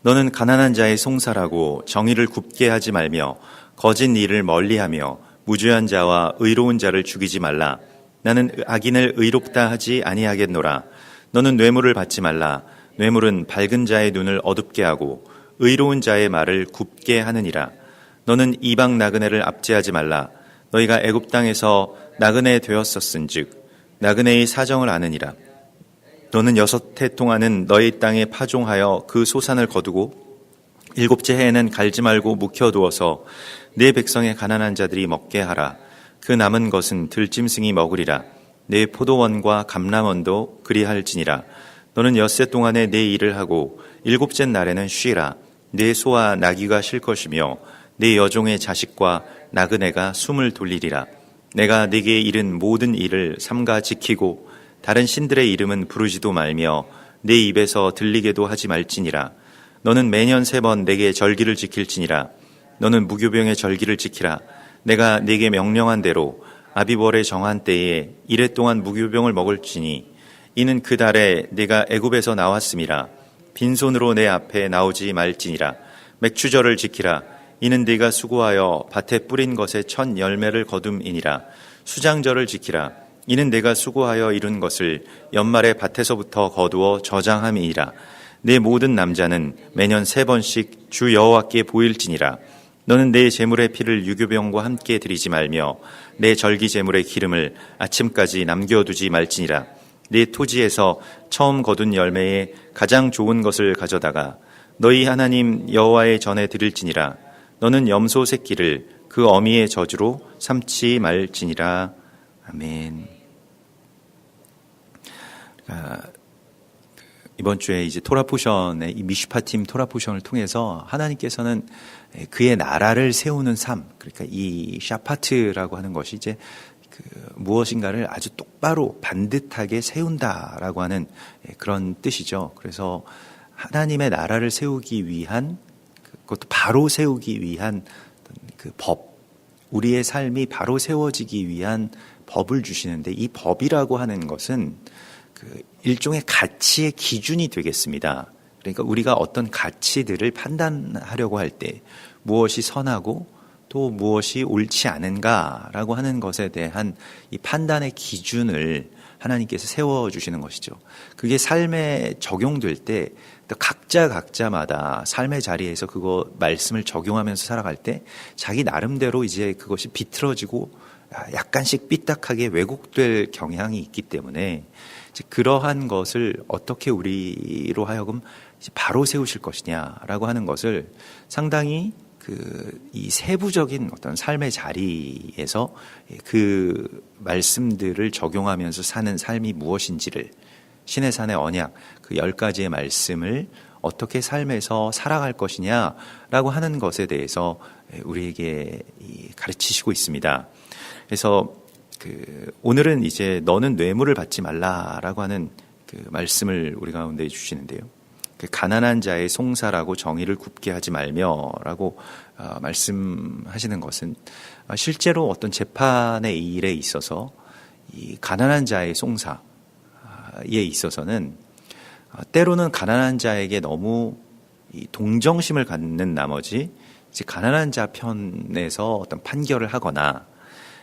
너는 가난한 자의 송사라고 정의를 굽게 하지 말며 거짓 일을 멀리하며 무죄한 자와 의로운 자를 죽이지 말라. 나는 악인을 의롭다 하지 아니하겠노라. 너는 뇌물을 받지 말라. 뇌물은 밝은 자의 눈을 어둡게 하고 의로운 자의 말을 굽게 하느니라. 너는 이방 나그네를 압제하지 말라. 너희가 애굽 땅에서 나그네 되었었은즉 나그네의 사정을 아느니라. 너는 6해 동안은 너희 땅에 파종하여 그 소산을 거두고 7째 해에는 갈지 말고 묵혀두어서 내 백성의 가난한 자들이 먹게 하라. 그 남은 것은 들짐승이 먹으리라. 내 포도원과 감람원도 그리할지니라. 너는 6해 동안에 내 일을 하고 7째 날에는 쉬라. 내 소와 나귀가 쉴 것이며 내 여종의 자식과 나그네가 숨을 돌리리라. 내가 네게 이른 모든 일을 삼가 지키고 다른 신들의 이름은 부르지도 말며 내 입에서 들리게도 하지 말지니라. 너는 매년 3번 내게 절기를 지킬지니라. 너는 무교병의 절기를 지키라. 내가 네게 명령한 대로 아비벌의 정한 때에 1해 동안 무교병을 먹을지니 이는 그 달에 네가 애굽에서 나왔음이라. 빈손으로 내 앞에 나오지 말지니라. 맥추절을 지키라. 이는 네가 수고하여 밭에 뿌린 것의 첫 열매를 거둠이니라. 수장절을 지키라. 이는 내가 수고하여 이룬 것을 연말에 밭에서부터 거두어 저장함이니라. 내 모든 남자는 매년 3번씩 주 여호와께 보일지니라. 너는 내 제물의 피를 유교병과 함께 드리지 말며 내 절기 제물의 기름을 아침까지 남겨두지 말지니라. 내 토지에서 처음 거둔 열매에 가장 좋은 것을 가져다가 너희 하나님 여호와의 전에 드릴지니라. 너는 염소 새끼를 그 어미의 저주로 삼지 말지니라. 아멘. 이번 주에 이제 토라포션의 이 미슈파팀 토라포션을 통해서 하나님께서는 그의 나라를 세우는 삶, 그러니까 이 샤파트라고 하는 것이 이제 무엇인가를 아주 똑바로 반듯하게 세운다라고 하는 그런 뜻이죠. 그래서 하나님의 나라를 세우기 위한, 그것도 바로 세우기 위한 그 법, 우리의 삶이 바로 세워지기 위한 법을 주시는데, 이 법이라고 하는 것은 일종의 가치의 기준이 되겠습니다. 그러니까 우리가 어떤 가치들을 판단하려고 할 때 무엇이 선하고 또 무엇이 옳지 않은가라고 하는 것에 대한 이 판단의 기준을 하나님께서 세워주시는 것이죠. 그게 삶에 적용될 때 각자마다 삶의 자리에서 그거 말씀을 적용하면서 살아갈 때 자기 나름대로 이제 그것이 비틀어지고 약간씩 삐딱하게 왜곡될 경향이 있기 때문에 그러한 것을 어떻게 우리로 하여금 바로 세우실 것이냐라고 하는 것을 상당히 이 세부적인 어떤 삶의 자리에서 그 말씀들을 적용하면서 사는 삶이 무엇인지를, 신의 산의 언약 그 10가지의 말씀을 어떻게 삶에서 살아갈 것이냐라고 하는 것에 대해서 우리에게 가르치시고 있습니다. 그래서 오늘은 이제 너는 뇌물을 받지 말라라고 하는 그 말씀을 우리 가운데 주시는데요. 가난한 자의 송사라고 정의를 굽게 하지 말며라고 말씀하시는 것은 실제로 어떤 재판의 일에 있어서 이 가난한 자의 송사에 있어서는 때로는 가난한 자에게 너무 이 동정심을 갖는 나머지 이제 가난한 자 편에서 어떤 판결을 하거나,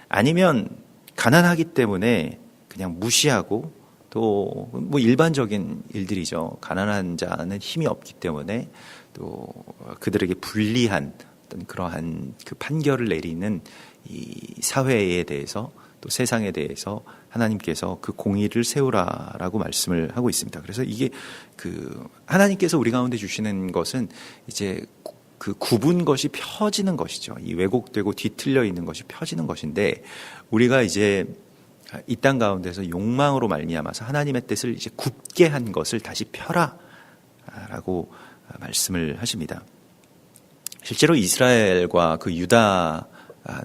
아니면 가난하기 때문에 그냥 무시하고, 또 뭐 일반적인 일들이죠. 가난한 자는 힘이 없기 때문에 또 그들에게 불리한 어떤 그러한 그 판결을 내리는 이 사회에 대해서, 또 세상에 대해서 하나님께서 그 공의를 세우라라고 말씀을 하고 있습니다. 그래서 이게 하나님께서 우리 가운데 주시는 것은 이제 그 굽은 것이 펴지는 것이죠. 이 왜곡되고 뒤틀려 있는 것이 펴지는 것인데, 우리가 이제 이 땅 가운데서 욕망으로 말미암아서 하나님의 뜻을 이제 굽게 한 것을 다시 펴라라고 말씀을 하십니다. 실제로 이스라엘과 그 유다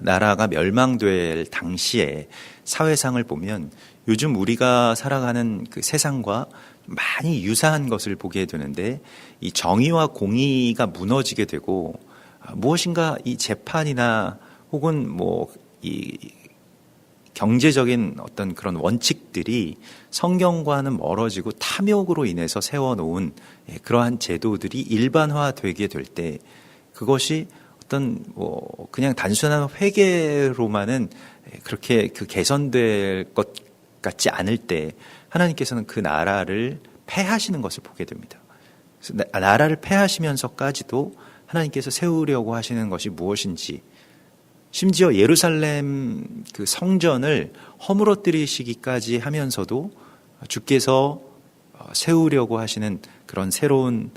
나라가 멸망될 당시에 사회상을 보면 요즘 우리가 살아가는 그 세상과 많이 유사한 것을 보게 되는데, 이 정의와 공의가 무너지게 되고 무엇인가 이 재판이나 혹은 뭐 이 경제적인 어떤 그런 원칙들이 성경과는 멀어지고 탐욕으로 인해서 세워놓은 그러한 제도들이 일반화되게 될 때 그것이 어떤 뭐 그냥 단순한 회개로만은 그렇게 그 개선될 것 같지 않을 때 하나님께서는 그 나라를 폐하시는 것을 보게 됩니다. 그래서 나라를 폐하시면서까지도 하나님께서 세우려고 하시는 것이 무엇인지, 심지어 예루살렘 그 성전을 허물어뜨리시기까지 하면서도 주께서 세우려고 하시는 그런 새로운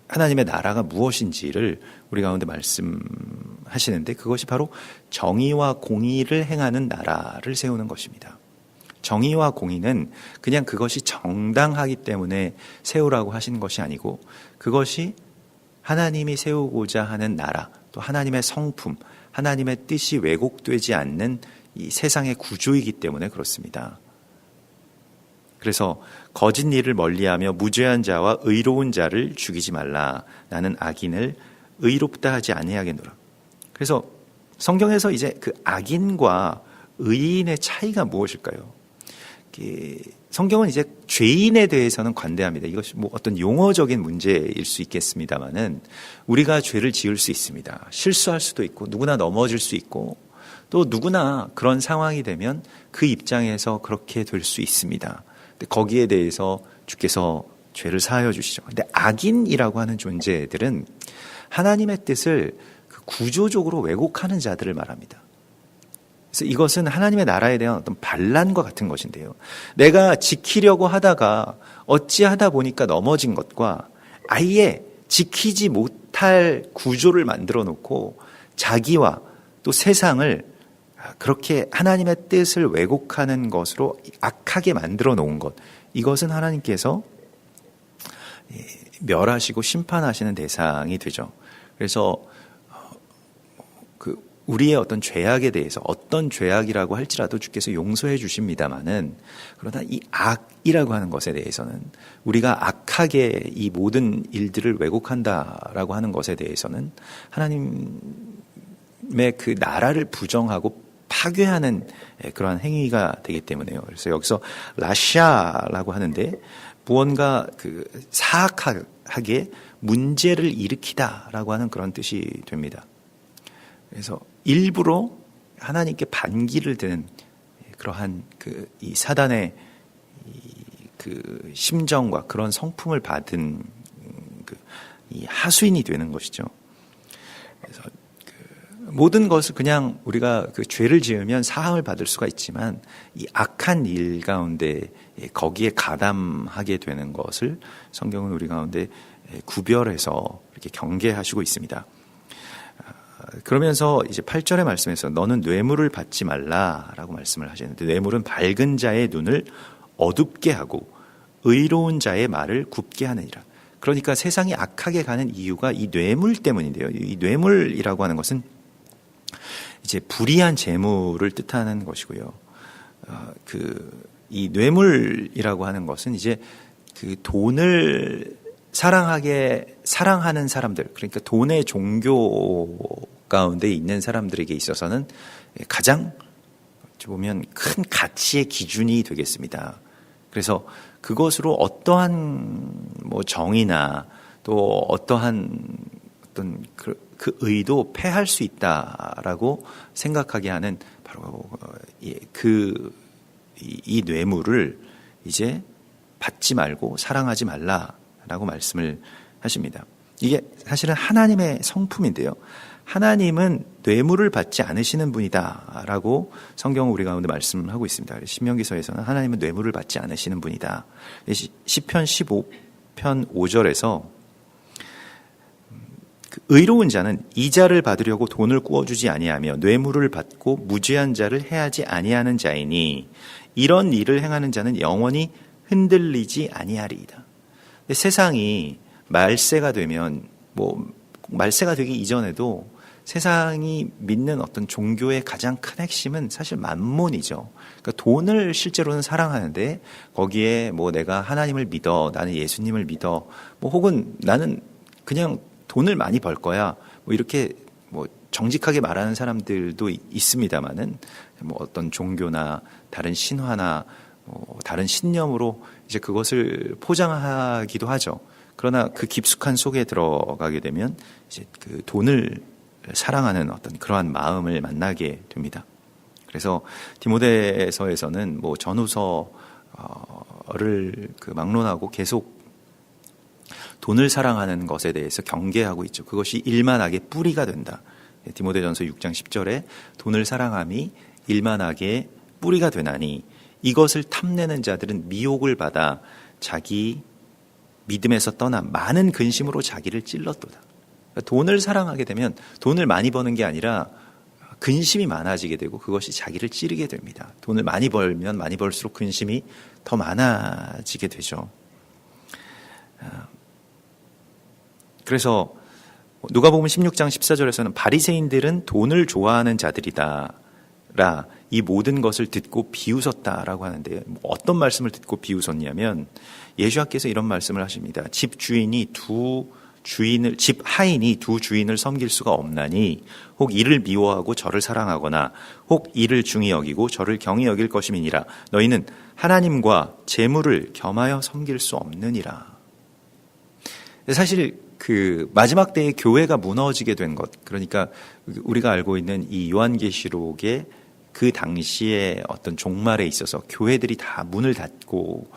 하나님의 나라가 무엇인지를 우리 가운데 말씀하시는데, 그것이 바로 정의와 공의를 행하는 나라를 세우는 것입니다. 정의와 공의는 그냥 그것이 정당하기 때문에 세우라고 하시는 것이 아니고, 그것이 하나님이 세우고자 하는 나라, 또 하나님의 성품, 하나님의 뜻이 왜곡되지 않는 이 세상의 구조이기 때문에 그렇습니다. 그래서 거짓 일을 멀리하며 무죄한 자와 의로운 자를 죽이지 말라. 나는 악인을 의롭다 하지 아니하겠노라. 그래서 성경에서 이제 그 악인과 의인의 차이가 무엇일까요? 성경은 이제 죄인에 대해서는 관대합니다. 이것이 뭐 어떤 용어적인 문제일 수 있겠습니다만은, 우리가 죄를 지을 수 있습니다. 실수할 수도 있고 누구나 넘어질 수 있고, 또 누구나 그런 상황이 되면 그 입장에서 그렇게 될 수 있습니다. 근데 거기에 대해서 주께서 죄를 사하여 주시죠. 근데 악인이라고 하는 존재들은 하나님의 뜻을 구조적으로 왜곡하는 자들을 말합니다. 그래서 이것은 하나님의 나라에 대한 어떤 반란과 같은 것인데요. 내가 지키려고 하다가 어찌하다 보니까 넘어진 것과 아예 지키지 못할 구조를 만들어 놓고 자기와 또 세상을 그렇게 하나님의 뜻을 왜곡하는 것으로 악하게 만들어 놓은 것, 이것은 하나님께서 멸하시고 심판하시는 대상이 되죠. 그래서 우리의 어떤 죄악에 대해서, 어떤 죄악이라고 할지라도 주께서 용서해 주십니다마는, 그러나 이 악이라고 하는 것에 대해서는, 우리가 악하게 이 모든 일들을 왜곡한다라고 하는 것에 대해서는 하나님의 그 나라를 부정하고 파괴하는 그러한 행위가 되기 때문에요. 그래서 여기서 라샤라고 하는데 무언가 그 사악하게 문제를 일으키다라고 하는 그런 뜻이 됩니다. 그래서 일부러 하나님께 반기를 드는 그러한 이 사단의 그 심정과 그런 성품을 받은 이 하수인이 되는 것이죠. 그래서 모든 것을 그냥 우리가 그 죄를 지으면 사함을 받을 수가 있지만, 이 악한 일 가운데 거기에 가담하게 되는 것을 성경은 우리 가운데 구별해서 이렇게 경계하시고 있습니다. 그러면서 이제 8절의 말씀에서 너는 뇌물을 받지 말라라고 말씀을 하시는데, 뇌물은 밝은 자의 눈을 어둡게 하고 의로운 자의 말을 굽게 하느니라. 그러니까 세상이 악하게 가는 이유가 이 뇌물 때문인데요. 이 뇌물이라고 하는 것은 이제 불의한 재물을 뜻하는 것이고요. 이 뇌물이라고 하는 것은 이제 그 돈을 사랑하는 사람들, 그러니까 돈의 종교 가운데 있는 사람들에게 있어서는 가장 보면 큰 가치의 기준이 되겠습니다. 그래서 그것으로 어떠한 뭐 정의나 또 어떠한 어떤 그 의도 폐할 수 있다라고 생각하게 하는 바로 이 뇌물을 이제 받지 말고 사랑하지 말라라고 말씀을 하십니다. 이게 사실은 하나님의 성품인데요. 하나님은 뇌물을 받지 않으시는 분이다라고 성경은 우리 가운데 말씀을 하고 있습니다. 신명기서에서는 하나님은 뇌물을 받지 않으시는 분이다. 시편 15편 5절에서 의로운 자는 이자를 받으려고 돈을 꾸어주지 아니하며 뇌물을 받고 무죄한 자를 해하지 아니하는 자이니 이런 일을 행하는 자는 영원히 흔들리지 아니하리이다. 세상이 말세가 되면 말세가 되기 이전에도 세상이 믿는 어떤 종교의 가장 큰 핵심은 사실 만몬이죠. 그러니까 돈을 실제로는 사랑하는데 거기에 내가 하나님을 믿어, 나는 예수님을 믿어, 혹은 나는 그냥 돈을 많이 벌 거야, 이렇게 정직하게 말하는 사람들도 있습니다만은 뭐 어떤 종교나 다른 신화나 다른 신념으로 이제 그것을 포장하기도 하죠. 그러나 그 깊숙한 속에 들어가게 되면 이제 그 돈을 사랑하는 어떤 그러한 마음을 만나게 됩니다. 그래서 디모데서에서는 뭐 전후서를 그 막론하고 계속 돈을 사랑하는 것에 대해서 경계하고 있죠. 그것이 일만하게 뿌리가 된다. 디모데전서 6장 10절에 돈을 사랑함이 일만하게 뿌리가 되나니 이것을 탐내는 자들은 미혹을 받아 자기 믿음에서 떠나 많은 근심으로 자기를 찔렀도다. 돈을 사랑하게 되면 돈을 많이 버는 게 아니라 근심이 많아지게 되고 그것이 자기를 찌르게 됩니다. 돈을 많이 벌면 많이 벌수록 근심이 더 많아지게 되죠. 그래서 누가복음 16장 14절에서는 바리새인들은 돈을 좋아하는 자들이다 라 이 모든 것을 듣고 비웃었다라고 하는데 어떤 말씀을 듣고 비웃었냐면 예수님께서 이런 말씀을 하십니다. 집 하인이 두 주인을 섬길 수가 없나니 혹 이를 미워하고 저를 사랑하거나 혹 이를 중히 여기고 저를 경히 여길 것임이니라. 너희는 하나님과 재물을 겸하여 섬길 수 없느니라. 사실 그 마지막 때에 교회가 무너지게 된 것, 그러니까 우리가 알고 있는 이 요한계시록의 그 당시에 어떤 종말에 있어서 교회들이 다 문을 닫고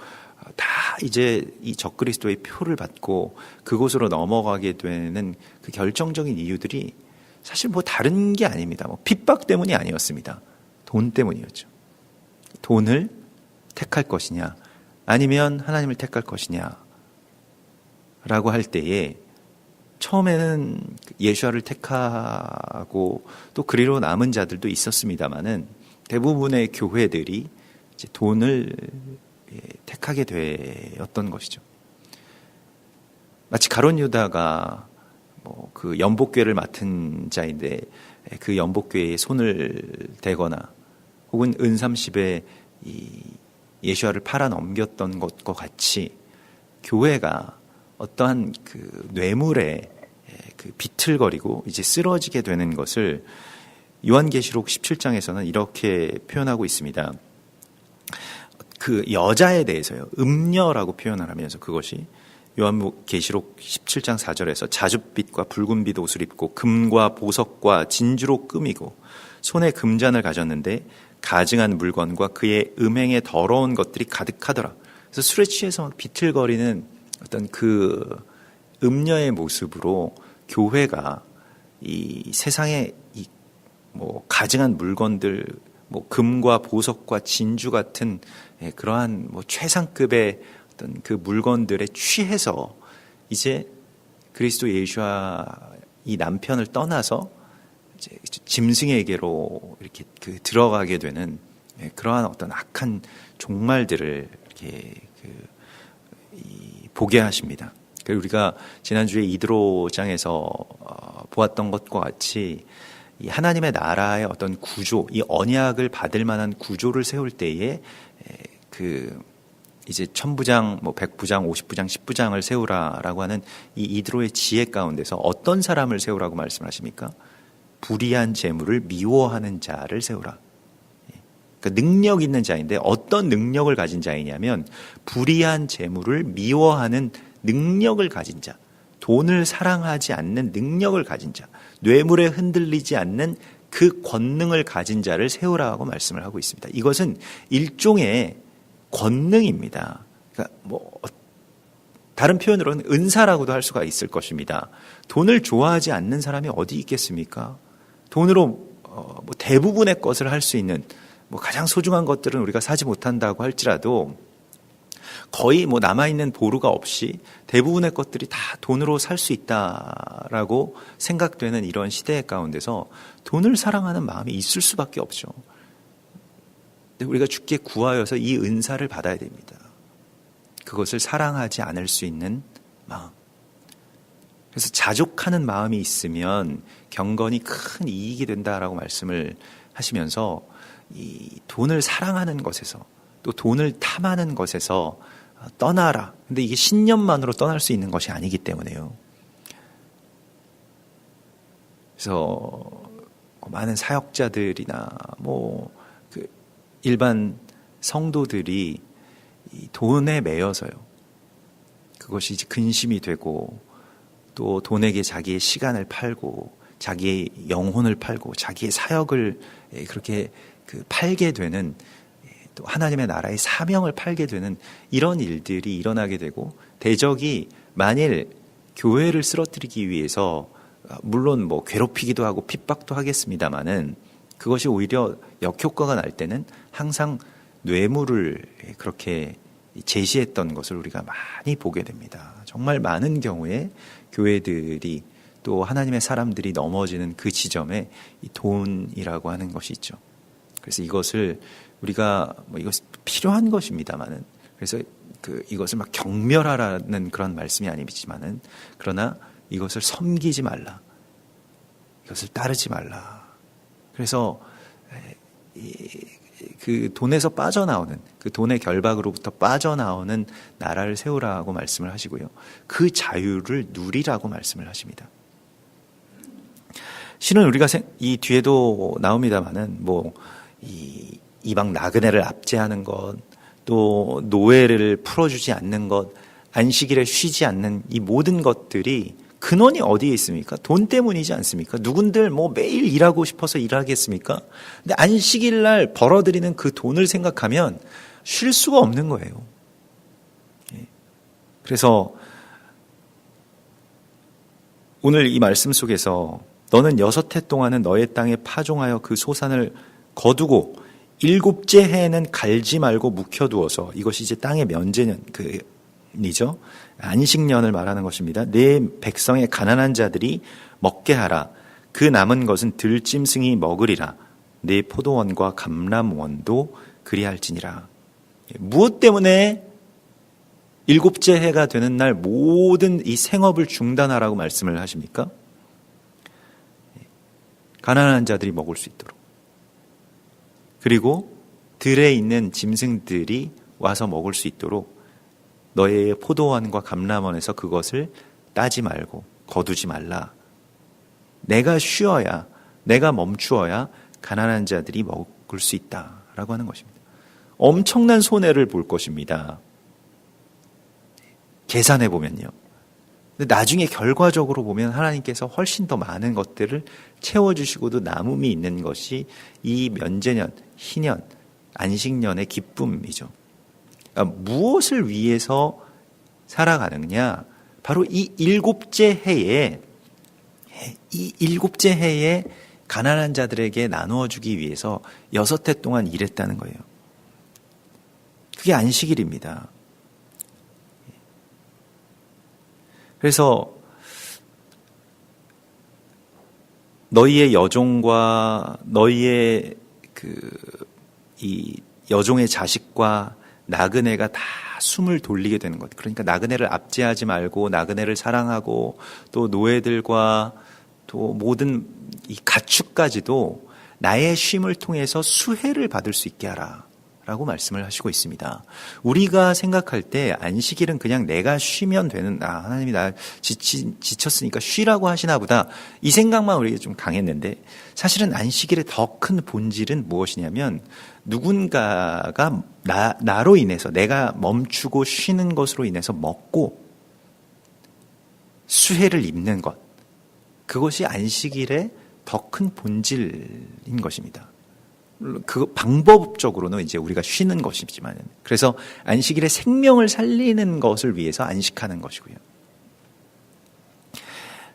다 이제 이 적그리스도의 표를 받고 그곳으로 넘어가게 되는 그 결정적인 이유들이 사실 뭐 다른 게 아닙니다. 뭐 핍박 때문이 아니었습니다. 돈 때문이었죠. 돈을 택할 것이냐 아니면 하나님을 택할 것이냐 라고 할 때에 처음에는 예수와를 택하고 또 그리로 남은 자들도 있었습니다만은 대부분의 교회들이 이제 돈을 택하게 되었던 것이죠. 마치 가룟 유다가 뭐 그 연복궤를 맡은 자인데 그 연복궤에 손을 대거나 혹은 은30에 이 예수와를 팔아 넘겼던 것과 같이 교회가 어떠한 그 뇌물에 그 비틀거리고 이제 쓰러지게 되는 것을 요한계시록 17장에서는 이렇게 표현하고 있습니다. 그 여자에 대해서요, 음녀라고 표현을 하면서 그것이 요한계시록 17장 4절에서 자줏빛과 붉은빛 옷을 입고 금과 보석과 진주로 끔이고 손에 금잔을 가졌는데 가증한 물건과 그의 음행에 더러운 것들이 가득하더라. 그래서 술에 취해서 막 비틀거리는 어떤 그 음녀의 모습으로 교회가 이 세상에 이 뭐 가증한 물건들, 뭐 금과 보석과 진주 같은 그러한 뭐 최상급의 어떤 그 물건들에 취해서 이제 그리스도 예수와 이 남편을 떠나서 이제 짐승에게로 이렇게 그 들어가게 되는 그러한 어떤 악한 종말들을 이렇게 보게 하십니다. 그리고 우리가 지난주에 이드로장에서 보았던 것과 같이 이 하나님의 나라의 어떤 구조, 이 언약을 받을 만한 구조를 세울 때에 그 이제 1000부장, 뭐 100부장, 50부장, 10부장을 세우라라고 하는 이 이드로의 지혜 가운데서 어떤 사람을 세우라고 말씀하십니까? 불의한 재물을 미워하는 자를 세우라. 그러니까 능력 있는 자인데 어떤 능력을 가진 자이냐면 불의한 재물을 미워하는 능력을 가진 자, 돈을 사랑하지 않는 능력을 가진 자, 뇌물에 흔들리지 않는 그 권능을 가진 자를 세우라고 말씀을 하고 있습니다. 이것은 일종의 권능입니다. 그러니까 뭐 다른 표현으로는 은사라고도 할 수가 있을 것입니다. 돈을 좋아하지 않는 사람이 어디 있겠습니까? 돈으로 뭐 대부분의 것을 할 수 있는 뭐 가장 소중한 것들은 우리가 사지 못한다고 할지라도 거의 뭐 남아있는 보루가 없이 대부분의 것들이 다 돈으로 살 수 있다라고 생각되는 이런 시대 가운데서 돈을 사랑하는 마음이 있을 수밖에 없죠. 근데 우리가 주께 구하여서 이 은사를 받아야 됩니다. 그것을 사랑하지 않을 수 있는 마음. 그래서 자족하는 마음이 있으면 경건이 큰 이익이 된다라고 말씀을 하시면서 이 돈을 사랑하는 것에서 또 돈을 탐하는 것에서 떠나라. 근데 이게 신념만으로 떠날 수 있는 것이 아니기 때문에요. 그래서 많은 사역자들이나 그 일반 성도들이 이 돈에 매여서요. 그것이 이제 근심이 되고 또 돈에게 자기의 시간을 팔고 자기의 영혼을 팔고 자기의 사역을 그렇게 팔게 되는, 또 하나님의 나라의 사명을 팔게 되는 이런 일들이 일어나게 되고, 대적이 만일 교회를 쓰러뜨리기 위해서 물론 괴롭히기도 하고 핍박도 하겠습니다마는 그것이 오히려 역효과가 날 때는 항상 뇌물을 그렇게 제시했던 것을 우리가 많이 보게 됩니다. 정말 많은 경우에 교회들이 또 하나님의 사람들이 넘어지는 그 지점에 이 돈이라고 하는 것이 있죠. 그래서 이것을 우리가 이것 필요한 것입니다만은, 그래서 이것을 막 경멸하라는 그런 말씀이 아니지만은, 그러나 이것을 섬기지 말라, 이것을 따르지 말라. 그래서 그 돈에서 빠져나오는, 그 돈의 결박으로부터 빠져나오는 나라를 세우라고 말씀을 하시고요. 그 자유를 누리라고 말씀을 하십니다. 실은 우리가 이 뒤에도 나옵니다만은 이 이방 나그네를 압제하는 것, 또 노예를 풀어주지 않는 것, 안식일에 쉬지 않는 이 모든 것들이 근원이 어디에 있습니까? 돈 때문이지 않습니까? 누군들 매일 일하고 싶어서 일하겠습니까? 근데 안식일 날 벌어들이는 그 돈을 생각하면 쉴 수가 없는 거예요. 그래서 오늘 이 말씀 속에서 너는 6해 동안은 너의 땅에 파종하여 그 소산을 거두고 7째 해에는 갈지 말고 묵혀두어서, 이것이 이제 땅의 면제년이죠. 안식년을 말하는 것입니다. 내 백성의 가난한 자들이 먹게 하라. 그 남은 것은 들짐승이 먹으리라. 내 포도원과 감람원도 그리할지니라. 무엇 때문에 7째 해가 되는 날 모든 이 생업을 중단하라고 말씀을 하십니까? 가난한 자들이 먹을 수 있도록, 그리고 들에 있는 짐승들이 와서 먹을 수 있도록 너의 포도원과 감람원에서 그것을 따지 말고 거두지 말라. 내가 쉬어야, 내가 멈추어야 가난한 자들이 먹을 수 있다라고 하는 것입니다. 엄청난 손해를 볼 것입니다. 계산해 보면요. 근데 나중에 결과적으로 보면 하나님께서 훨씬 더 많은 것들을 채워주시고도 남음이 있는 것이 이 면제년, 희년, 안식년의 기쁨이죠. 그러니까 무엇을 위해서 살아가느냐? 바로 이 7째 해에, 이 7째 해에 가난한 자들에게 나누어 주기 위해서 6해 동안 일했다는 거예요. 그게 안식일입니다. 그래서 너희의 여종과 너희의 이 여종의 자식과 나그네가 다 숨을 돌리게 되는 것. 그러니까 나그네를 압제하지 말고 나그네를 사랑하고, 또 노예들과 또 모든 이 가축까지도 나의 쉼을 통해서 수혜를 받을 수 있게 하라 라고 말씀을 하시고 있습니다. 우리가 생각할 때 안식일은 그냥 내가 쉬면 되는, 하나님이 나 지쳤으니까 쉬라고 하시나 보다, 이 생각만 우리가 좀 강했는데, 사실은 안식일의 더 큰 본질은 무엇이냐면, 누군가가 나로 인해서, 내가 멈추고 쉬는 것으로 인해서 먹고 수혜를 입는 것, 그것이 안식일의 더 큰 본질인 것입니다. 그 방법적으로는 이제 우리가 쉬는 것이지만, 그래서 안식일에 생명을 살리는 것을 위해서 안식하는 것이고요.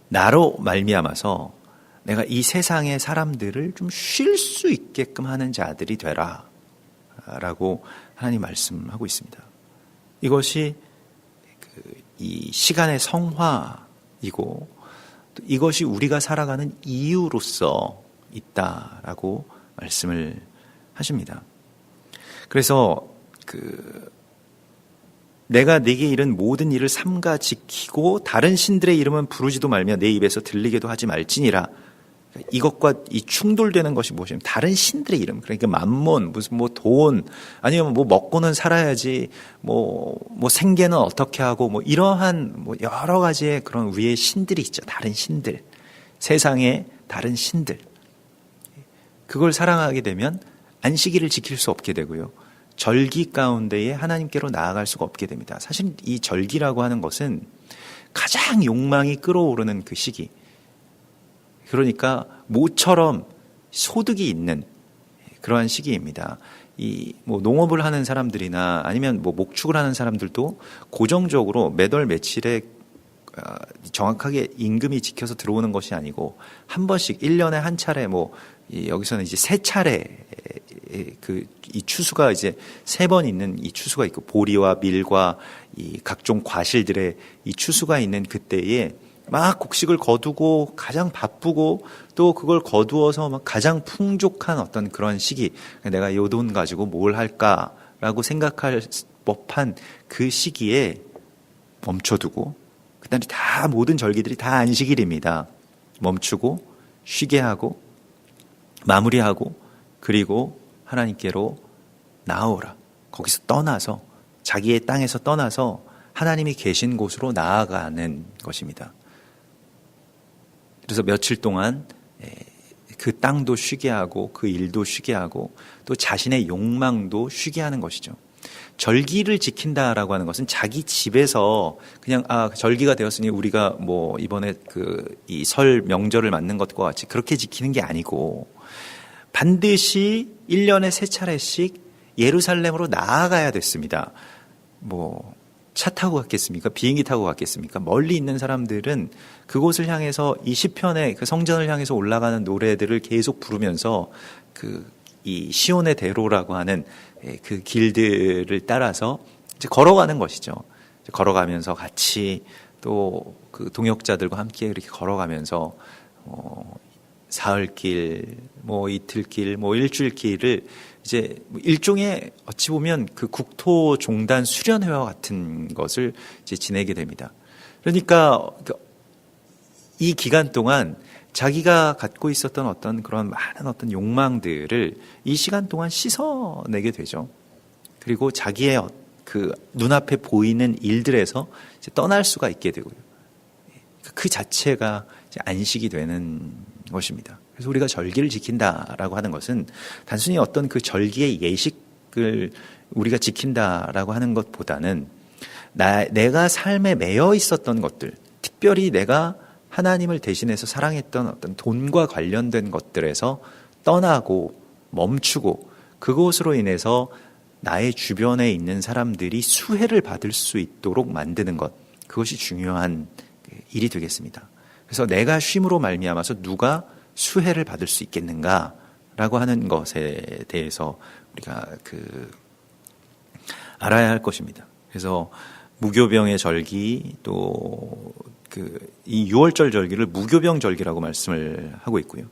나로 말미암아서 내가 이 세상의 사람들을 좀 쉴 수 있게끔 하는 자들이 되라 라고 하나님 말씀하고 있습니다. 이것이 이 시간의 성화이고, 이것이 우리가 살아가는 이유로서 있다라고 말씀을 하십니다. 그래서 내가 네게 이른 모든 일을 삼가 지키고 다른 신들의 이름은 부르지도 말며 내 입에서 들리게도 하지 말지니라. 이것과 이 충돌되는 것이 무엇이냐면 다른 신들의 이름, 그러니까 만몬, 무슨 돈, 아니면 먹고는 살아야지, 생계는 어떻게 하고, 이러한 여러 가지의 그런 위의 신들이 있죠. 다른 신들, 세상의 다른 신들. 그걸 사랑하게 되면 안식일을 지킬 수 없게 되고요. 절기 가운데에 하나님께로 나아갈 수가 없게 됩니다. 사실 이 절기라고 하는 것은 가장 욕망이 끌어오르는 그 시기. 그러니까 모처럼 소득이 있는 그러한 시기입니다. 이 뭐 농업을 하는 사람들이나 아니면 뭐 목축을 하는 사람들도 고정적으로 매달 며칠에 정확하게 임금이 지켜서 들어오는 것이 아니고 한 번씩 1년에 한 차례 여기서는 이제 세 차례 이 추수가 이제 3번 있는 이 추수가 있고 보리와 밀과 이 각종 과실들의 이 추수가 있는 그때에 막 곡식을 거두고 가장 바쁘고 또 그걸 거두어서 막 가장 풍족한 어떤 그런 시기, 내가 이 돈 가지고 뭘 할까라고 생각할 법한 그 시기에 멈춰두고 그다음에 다 모든 절기들이 다 안식일입니다. 멈추고 쉬게 하고 마무리하고 그리고 하나님께로 나아오라. 거기서 떠나서 자기의 땅에서 떠나서 하나님이 계신 곳으로 나아가는 것입니다. 그래서 며칠 동안 그 땅도 쉬게 하고 그 일도 쉬게 하고 또 자신의 욕망도 쉬게 하는 것이죠. 절기를 지킨다라고 하는 것은 자기 집에서 그냥 절기가 되었으니 우리가 뭐 이번에 이 설 명절을 맞는 것과 같이 그렇게 지키는 게 아니고 반드시 1년에 3차례씩 예루살렘으로 나아가야 됐습니다. 뭐 차 타고 갔겠습니까? 비행기 타고 갔겠습니까? 멀리 있는 사람들은 그곳을 향해서 이 시편의 그 성전을 향해서 올라가는 노래들을 계속 부르면서 이 시온의 대로라고 하는 그 길들을 따라서 이제 걸어가는 것이죠. 걸어가면서 같이 또 그 동역자들과 함께 이렇게 걸어가면서 사흘길, 이틀길, 일주일길을 이제 일종의 어찌 보면 그 국토 종단 수련회와 같은 것을 이제 지내게 됩니다. 그러니까 이 기간 동안 자기가 갖고 있었던 어떤 그런 많은 어떤 욕망들을 이 시간 동안 씻어내게 되죠. 그리고 자기의 그 눈앞에 보이는 일들에서 이제 떠날 수가 있게 되고요. 그 자체가 이제 안식이 되는 것입니다. 그래서 우리가 절기를 지킨다라고 하는 것은 단순히 어떤 그 절기의 예식을 우리가 지킨다라고 하는 것보다는 내가 삶에 매여 있었던 것들, 특별히 내가 하나님을 대신해서 사랑했던 어떤 돈과 관련된 것들에서 떠나고 멈추고 그것으로 인해서 나의 주변에 있는 사람들이 수혜를 받을 수 있도록 만드는 것, 그것이 중요한 일이 되겠습니다. 그래서 내가 쉼으로 말미암아서 누가 수혜를 받을 수 있겠는가라고 하는 것에 대해서 우리가 알아야 할 것입니다. 그래서 무교병의 절기 또 이 6월절 절기를 무교병 절기라고 말씀을 하고 있고요.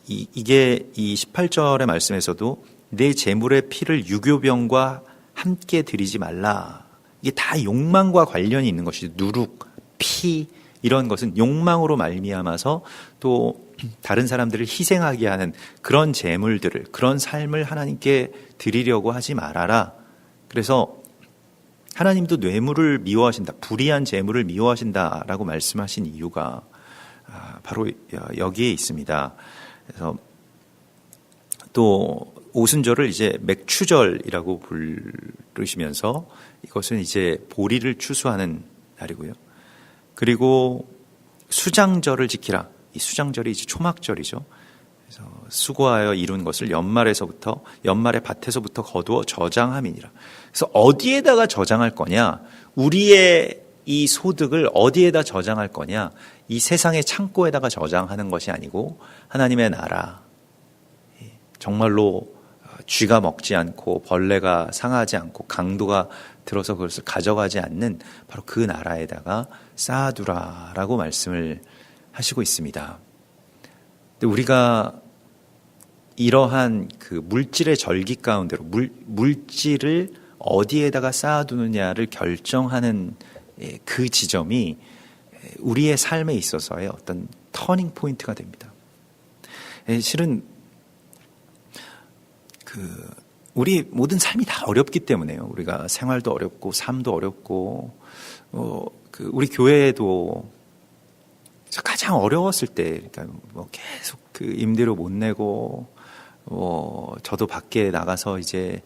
이게 이 18절의 말씀에서도 내 재물의 피를 유교병과 함께 드리지 말라. 이게 다 욕망과 관련이 있는 것이죠. 누룩, 피 이런 것은 욕망으로 말미암아서 또 다른 사람들을 희생하게 하는 그런 재물들을 그런 삶을 하나님께 드리려고 하지 말아라. 그래서 하나님도 뇌물을 미워하신다. 불의한 재물을 미워하신다라고 말씀하신 이유가 바로 여기에 있습니다. 그래서 또 오순절을 이제 맥추절이라고 부르시면서 이것은 이제 보리를 추수하는 날이고요. 그리고 수장절을 지키라. 이 수장절이 이제 초막절이죠. 그래서 수고하여 이룬 것을 연말의 밭에서부터 거두어 저장함이니라. 그래서 어디에다가 저장할 거냐? 우리의 이 소득을 어디에다 저장할 거냐? 이 세상의 창고에다가 저장하는 것이 아니고 하나님의 나라, 정말로 쥐가 먹지 않고 벌레가 상하지 않고 강도가 들어서 그것을 가져가지 않는 바로 그 나라에다가 쌓아두라라고 말씀을 하시고 있습니다. 근데 우리가 이러한 그 물질의 절기 가운데로 물질을 어디에다가 쌓아두느냐를 결정하는 그 지점이 우리의 삶에 있어서의 어떤 터닝 포인트가 됩니다. 실은 우리 모든 삶이 다 어렵기 때문에요. 우리가 생활도 어렵고 삶도 어렵고 우리 교회도 가장 어려웠을 때, 그러니까 계속 임대료 못 내고 저도 밖에 나가서 이제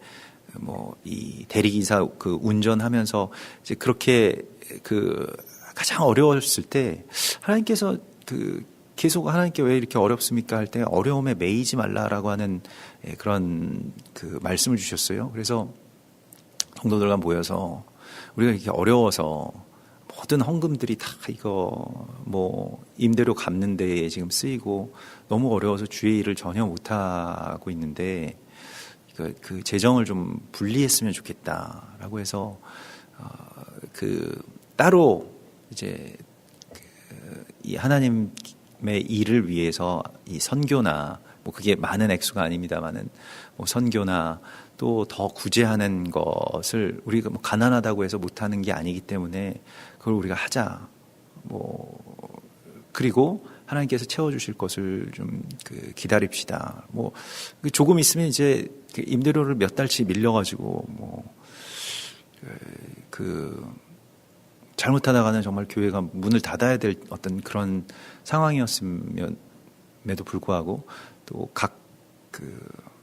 이 대리기사 그 운전하면서 이제 그렇게 가장 어려웠을 때 하나님께서 계속 하나님께 왜 이렇게 어렵습니까? 할 때 어려움에 매이지 말라라고 하는 그런 말씀을 주셨어요. 그래서 성도들과 모여서 우리가 이렇게 어려워서 모든 헌금들이 다 이거 임대료 갚는 데에 지금 쓰이고 너무 어려워서 주의 일을 전혀 못하고 있는데 그 재정을 좀 분리했으면 좋겠다라고 해서 따로 이제 이 하나님의 일을 위해서 이 선교나 그게 많은 액수가 아닙니다만은 선교나 또 더 구제하는 것을 우리가 가난하다고 해서 못하는 게 아니기 때문에 그걸 우리가 하자. 그리고 하나님께서 채워주실 것을 좀 기다립시다. 조금 있으면 이제 임대료를 몇 달치 밀려가지고 잘못하다가는 정말 교회가 문을 닫아야 될 어떤 그런 상황이었음에도 불구하고 또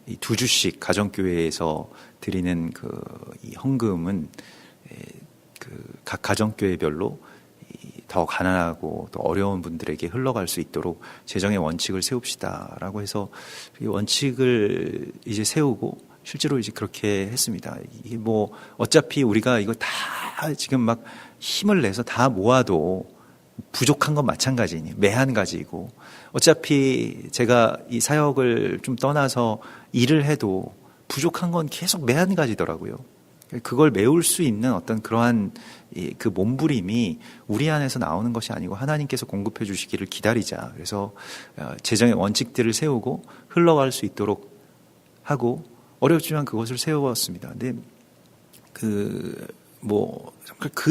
이 2주씩 가정교회에서 드리는 이 헌금은 각 가정교회별로 더 가난하고 또 어려운 분들에게 흘러갈 수 있도록 재정의 원칙을 세웁시다라고 해서 이 원칙을 이제 세우고 실제로 이제 그렇게 했습니다. 이게 어차피 우리가 이거 다 지금 막 힘을 내서 다 모아도 부족한 건 마찬가지니 매한 가지이고 어차피 제가 이 사역을 좀 떠나서 일을 해도 부족한 건 계속 매한 가지더라고요. 그걸 메울 수 있는 어떤 그러한 그 몸부림이 우리 안에서 나오는 것이 아니고 하나님께서 공급해 주시기를 기다리자. 그래서 재정의 원칙들을 세우고 흘러갈 수 있도록 하고 어렵지만 그것을 세웠습니다. 근데 그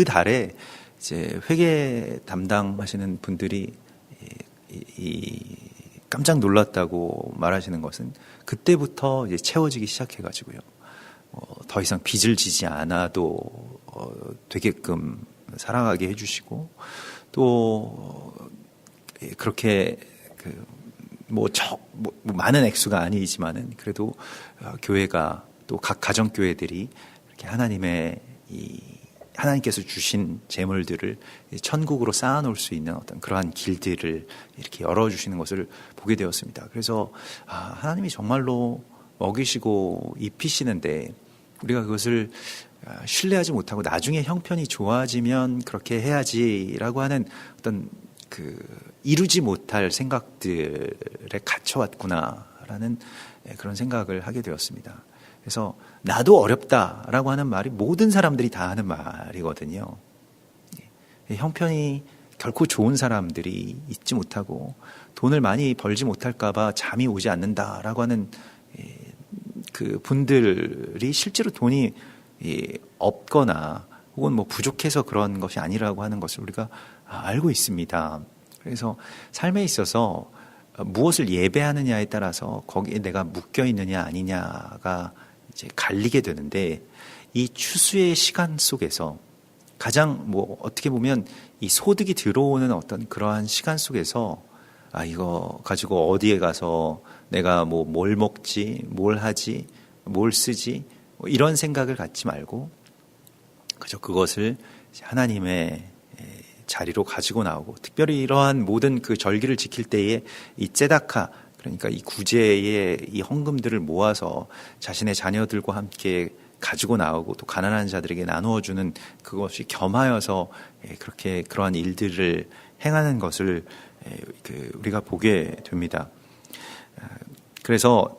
달에 이제 회계 담당하시는 분들이 깜짝 놀랐다고 말하시는 것은 그때부터 이제 채워지기 시작해가지고요. 더 이상 빚을 지지 않아도 되게끔 살아가게 해주시고 또 그렇게 많은 액수가 아니지만은 그래도 교회가 또 각 가정 교회들이 이렇게 하나님께서 주신 재물들을 천국으로 쌓아놓을 수 있는 어떤 그러한 길들을 이렇게 열어주시는 것을 보게 되었습니다. 그래서 하나님이 정말로 먹이시고 입히시는데 우리가 그것을 신뢰하지 못하고 나중에 형편이 좋아지면 그렇게 해야지라고 하는 어떤 이루지 못할 생각들에 갇혀왔구나라는 그런 생각을 하게 되었습니다. 그래서 나도 어렵다라고 하는 말이 모든 사람들이 다 하는 말이거든요. 형편이 결코 좋은 사람들이 있지 못하고 돈을 많이 벌지 못할까 봐 잠이 오지 않는다라고 하는 그 분들이 실제로 돈이 없거나 혹은 부족해서 그런 것이 아니라고 하는 것을 우리가 알고 있습니다. 그래서 삶에 있어서 무엇을 예배하느냐에 따라서 거기에 내가 묶여 있느냐 아니냐가 이제 갈리게 되는데 이 추수의 시간 속에서 가장 어떻게 보면 이 소득이 들어오는 어떤 그러한 시간 속에서 이거 가지고 어디에 가서 내가 뭘 먹지, 뭘 하지, 뭘 쓰지 이런 생각을 갖지 말고 그저 그것을 하나님의 자리로 가지고 나오고 특별히 이러한 모든 그 절기를 지킬 때에 이 ጼ다카 그러니까 이 구제의 이 헌금들을 모아서 자신의 자녀들과 함께 가지고 나오고 또 가난한 자들에게 나누어 주는 그것이 겸하여서 그렇게 그러한 일들을 행하는 것을 우리가 보게 됩니다. 그래서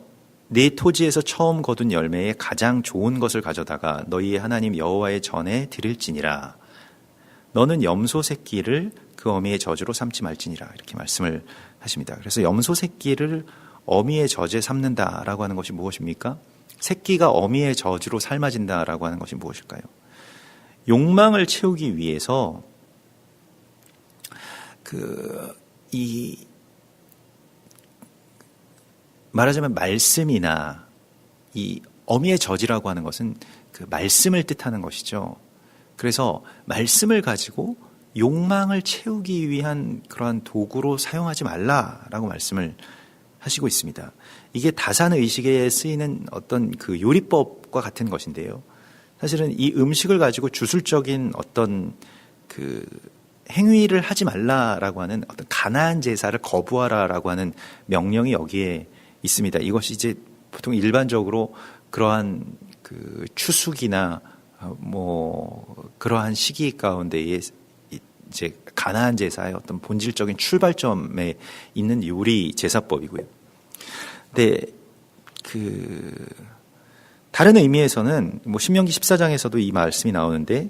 네 토지에서 처음 거둔 열매에 가장 좋은 것을 가져다가 너희의 하나님 여호와의 전에 드릴지니라. 너는 염소 새끼를 그 어미의 저주로 삼지 말지니라. 이렇게 말씀을 하십니다. 그래서 염소 새끼를 어미의 젖에 삼는다라고 하는 것이 무엇입니까? 새끼가 어미의 젖으로 삶아진다라고 하는 것이 무엇일까요? 욕망을 채우기 위해서 말하자면 말씀이나 이 어미의 젖이라고 하는 것은 그 말씀을 뜻하는 것이죠. 그래서 말씀을 가지고 욕망을 채우기 위한 그러한 도구로 사용하지 말라라고 말씀을 하시고 있습니다. 이게 다산의식에 쓰이는 어떤 그 요리법과 같은 것인데요. 사실은 이 음식을 가지고 주술적인 어떤 그 행위를 하지 말라라고 하는 어떤 가나안 제사를 거부하라라고 하는 명령이 여기에 있습니다. 이것이 이제 보통 일반적으로 그러한 그 추수기나 뭐 그러한 시기 가운데에 이제 가나안 제사의 어떤 본질적인 출발점에 있는 요리 제사법이고요. 근데 그 다른 의미에서는 뭐 신명기 14장에서도 이 말씀이 나오는데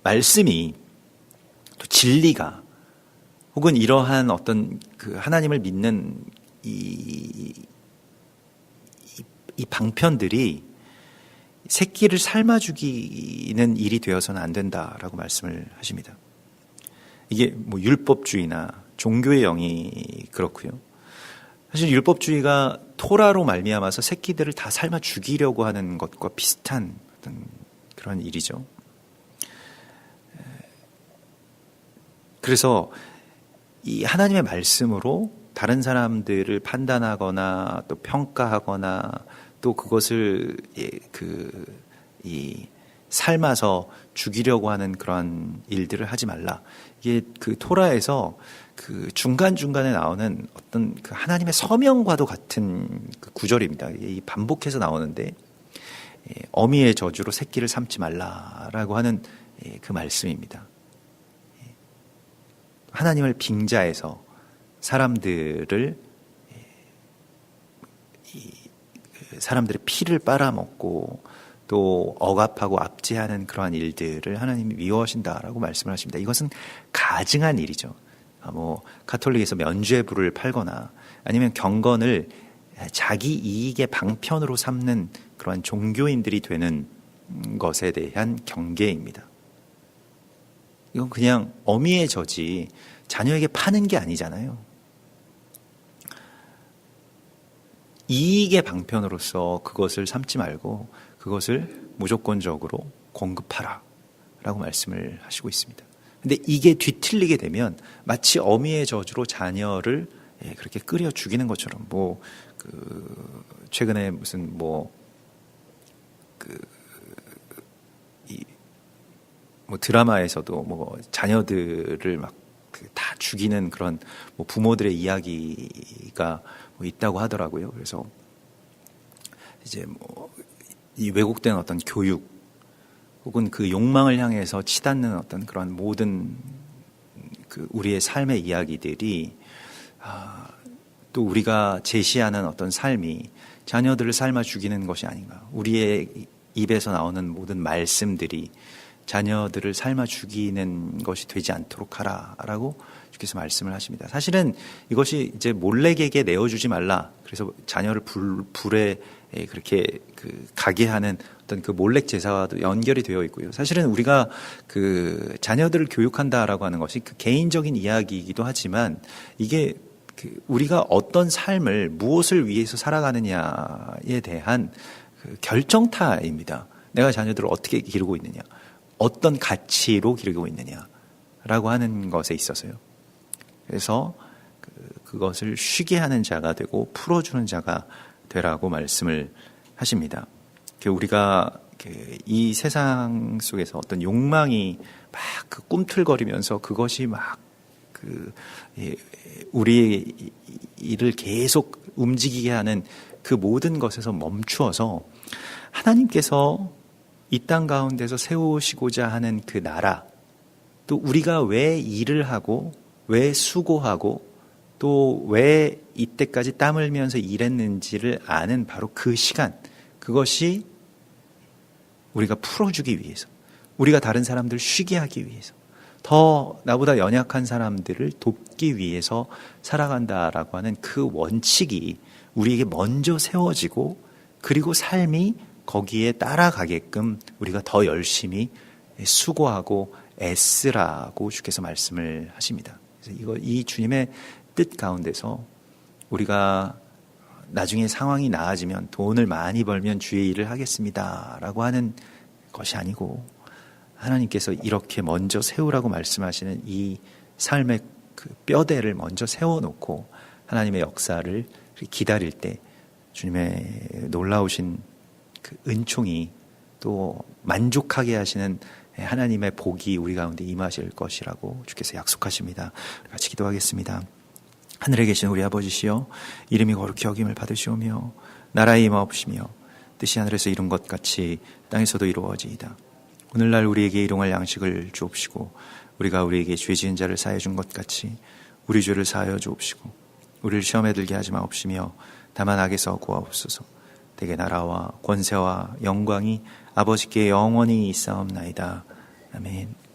말씀이 또 진리가 혹은 이러한 어떤 그 하나님을 믿는 이 방편들이 새끼를 삶아 죽이는 일이 되어서는 안 된다라고 말씀을 하십니다. 이게 뭐 율법주의나 종교의 영이 그렇고요. 사실 율법주의가 토라로 말미암아서 새끼들을 다 삶아 죽이려고 하는 것과 비슷한 어떤 그런 일이죠. 그래서 이 하나님의 말씀으로 다른 사람들을 판단하거나 또 평가하거나 또 그것을 삶아서 죽이려고 하는 그런 일들을 하지 말라. 이게 그 토라에서 그 중간중간에 나오는 어떤 그 하나님의 서명과도 같은 그 구절입니다. 이 반복해서 나오는데 어미의 저주로 새끼를 삼지 말라라고 하는 그 말씀입니다. 하나님을 빙자해서 사람들의 피를 빨아먹고 또 억압하고 압제하는 그러한 일들을 하나님이 미워하신다라고 말씀을 하십니다. 이것은 가증한 일이죠. 뭐 가톨릭에서 면죄부를 팔거나 아니면 경건을 자기 이익의 방편으로 삼는 그러한 종교인들이 되는 것에 대한 경계입니다. 이건 그냥 어미의 저지 자녀에게 파는 게 아니잖아요. 이익의 방편으로서 그것을 삼지 말고 그것을 무조건적으로 공급하라 라고 말씀을 하시고 있습니다. 근데 이게 뒤틀리게 되면 마치 어미의 저주로 자녀를 그렇게 끓여 죽이는 것처럼 최근에 무슨 드라마에서도 자녀들을 막 다 죽이는 그런 부모들의 이야기가 있다고 하더라고요. 그래서 이제 이 왜곡된 어떤 교육 혹은 그 욕망을 향해서 치닫는 어떤 그런 모든 그 우리의 삶의 이야기들이 또 우리가 제시하는 어떤 삶이 자녀들을 삶아 죽이는 것이 아닌가. 우리의 입에서 나오는 모든 말씀들이 자녀들을 삶아 죽이는 것이 되지 않도록 하라라고 주께서 말씀을 하십니다. 사실은 이것이 이제 몰래에게 내어주지 말라. 그래서 자녀를 불에 그렇게 가게 하는 어떤 그 몰렉 제사와도 연결이 되어 있고요. 사실은 우리가 그 자녀들을 교육한다라고 하는 것이 그 개인적인 이야기이기도 하지만 이게 우리가 어떤 삶을 무엇을 위해서 살아가느냐에 대한 그 결정타입니다. 내가 자녀들을 어떻게 기르고 있느냐, 어떤 가치로 기르고 있느냐라고 하는 것에 있어서요. 그래서 그것을 쉬게 하는 자가 되고 풀어주는 자가 되라고 말씀을 하십니다. 우리가 이 세상 속에서 어떤 욕망이 막 꿈틀거리면서 그것이 막 우리의 일을 계속 움직이게 하는 그 모든 것에서 멈추어서 하나님께서 이 땅 가운데서 세우시고자 하는 그 나라, 또 우리가 왜 일을 하고 왜 수고하고 또 왜 이때까지 땀 흘리면서 일했는지를 아는 바로 그 시간, 그것이 우리가 풀어주기 위해서, 우리가 다른 사람들 쉬게 하기 위해서, 더 나보다 연약한 사람들을 돕기 위해서 살아간다라고 하는 그 원칙이 우리에게 먼저 세워지고, 그리고 삶이 거기에 따라가게끔 우리가 더 열심히 수고하고 애쓰라고 주께서 말씀을 하십니다. 그래서 이 주님의 뜻 가운데서 우리가 나중에 상황이 나아지면 돈을 많이 벌면 주의 일을 하겠습니다라고 하는 것이 아니고, 하나님께서 이렇게 먼저 세우라고 말씀하시는 이 삶의 그 뼈대를 먼저 세워놓고 하나님의 역사를 기다릴 때 주님의 놀라우신 그 은총이 또 만족하게 하시는 하나님의 복이 우리 가운데 임하실 것이라고 주께서 약속하십니다. 같이 기도하겠습니다. 하늘에 계신 우리 아버지시여, 이름이 거룩히 여김을 받으시오며 나라의 임하옵시며 뜻이 하늘에서 이룬 것 같이 땅에서도 이루어지이다. 오늘날 우리에게 일용할 양식을 주옵시고 우리가 우리에게 죄 지은 자를 사하여 준 것 같이 우리 죄를 사하여 주옵시고 우리를 시험에 들게 하지 마옵시며 다만 악에서 구하옵소서. 대개 나라와 권세와 영광이 아버지께 영원히 있사옵나이다. 아멘.